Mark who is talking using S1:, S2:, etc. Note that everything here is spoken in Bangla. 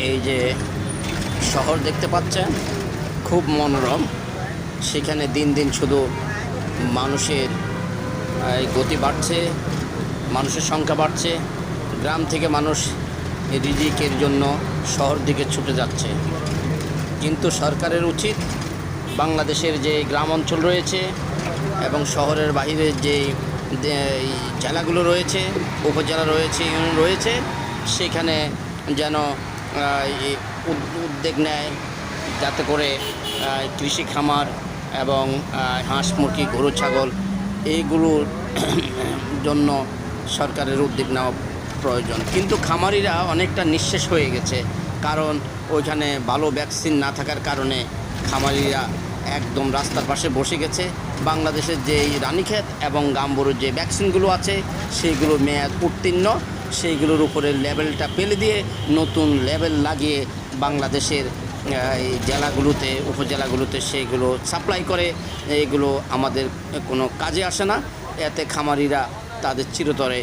S1: এই যে শহর দেখতে পাচ্ছেন, খুব মনোরম। সেখানে দিন দিন শুধু মানুষের গতি বাড়ছে, মানুষের সংখ্যা বাড়ছে। গ্রাম থেকে মানুষ রিজিকের জন্য শহর দিকে ছুটে যাচ্ছে। কিন্তু সরকারের উচিত বাংলাদেশের যে গ্রাম অঞ্চল রয়েছে এবং শহরের বাইরের যে জেলাগুলো রয়েছে, উপজেলা রয়েছে, ইউনিয়ন রয়েছে, সেখানে যেন উদ্যোগ নেয়, যাতে করে কৃষি খামার এবং হাঁস মুরগি গরু ছাগল এইগুলোর জন্য সরকারের উদ্যোগ নেওয়া প্রয়োজন। কিন্তু খামারিরা অনেকটা নিঃশেষ হয়ে গেছে, কারণ ওইখানে ভালো ভ্যাকসিন না থাকার কারণে খামারিরা একদম রাস্তার পাশে বসে গেছে। বাংলাদেশের যে রানীক্ষেত এবং গাম্বুরুর যে ভ্যাকসিনগুলো আছে সেইগুলো মেয়াদ উত্তীর্ণ, সেইগুলোর উপরে লেবেলটা ফেলে দিয়ে নতুন লেবেল লাগিয়ে বাংলাদেশের এই জেলাগুলোতে, উপজেলাগুলোতে সেইগুলো সাপ্লাই করে। এগুলো আমাদের কোনো কাজে আসে না। এতে খামারিরা তাদের চিরতরে